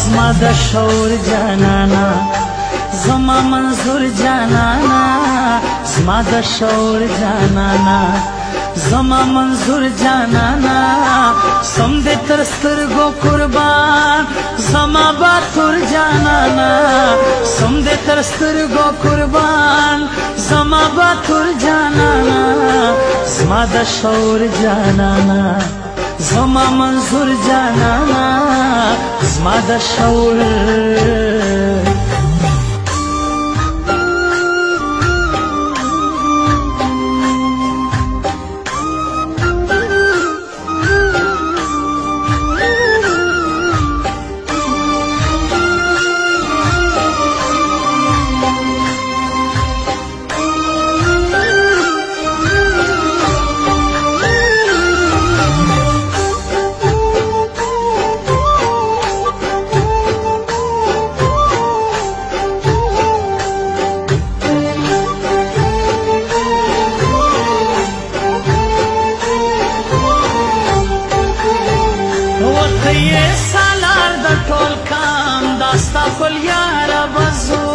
زما د شعور جانانا زما منظور جانانا زما د شعور جانانا زما منظور جانانا سم دې تر سترګو قربان زما باتور جانانا سم دې تر سترګو قربان زما باتور جانانا زما د شعور جانانا زما منظور جانانا زما د شعور ته سالار د ټول کام داستا خپل یار بزو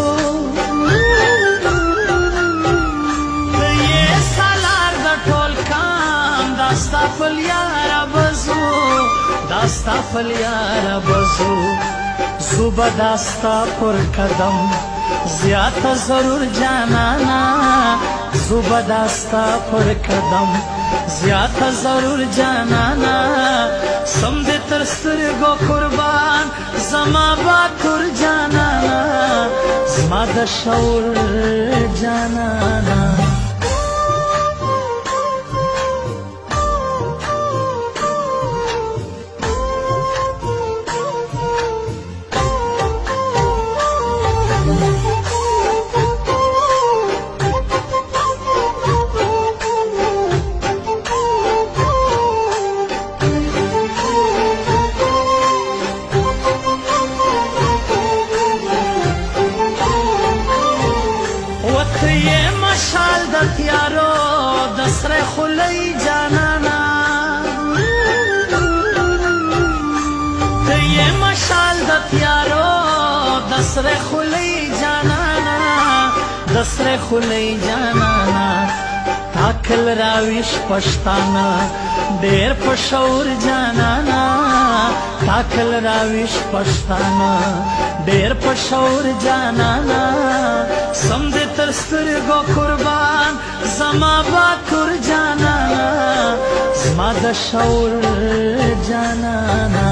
ته سالار د ټول کام داستا خپل یار بزو داستا خپل یار بزو زوبه داستا پر قدم زیات ضرور جانانا زوبه داستا پر قدم زیات ضرور جانانا سم دې تر سترګو قربان زما باتور جانانا زما د شعور جانانا مشال د تیارو د سره خلی جانانا ته مشال د تیارو د سره خلی جانانا د سره خلی جانانا تاکل راویش پښتانا ډېر په شعور جانانا تاکل راویش پښتانا ډېر په شعور جانانا سم دې تر سترګو قربان زما باتور جانانا زما د شعور جانانا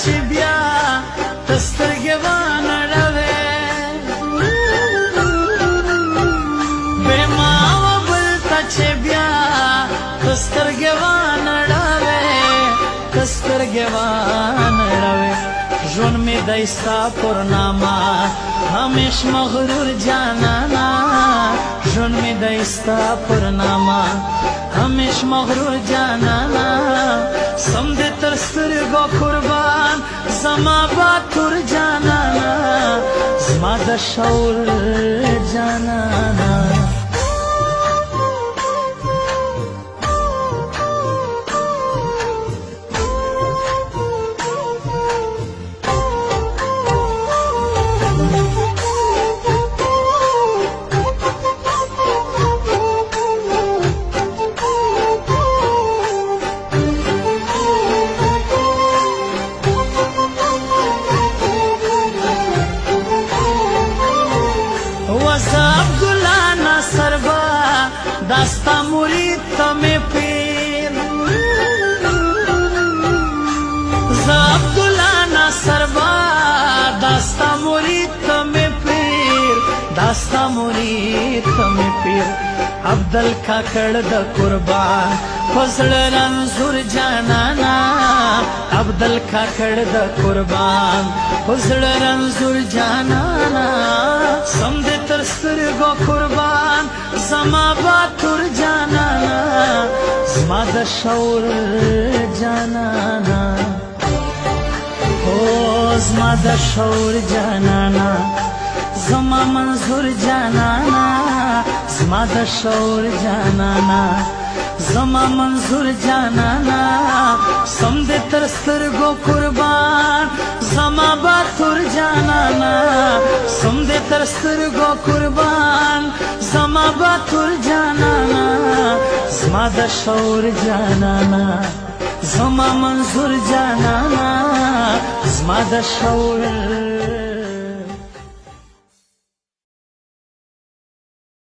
چې بیا تسترګې وانړوې بې ما وبل ته چې بیا تسترګې وانړوې تسترګې وانړوې ژوند مې دی ستا پر نامه همیش مغرور جانانا ژوند مې دی ستا پر نامه همیش مغرور جانانا سم دې تر سترګو قربان زما باتور جانانا زما د شعور جانانا داستا مرید تا میں پیر زعبداللہ ناصر با داستا مرید تا میں پیر داستا مرید تمی پیر عبدال کاکړ د قربان فضل رنزور جانانا عبدال کاکړ د قربان فضل رنزور جانانا سم دې تر سترګو قربان زما باتور جانانا زما د شور جانانا زما د شور جانانا زما منظور جانانا زما د شور جانانا زما منظور جانانا سم دې تر سترګو قربان زما باتور جانانا سم دې تر سترګو قربان زما باتور جانانا زما د شور جانانا زما منظور جانانا زما د شور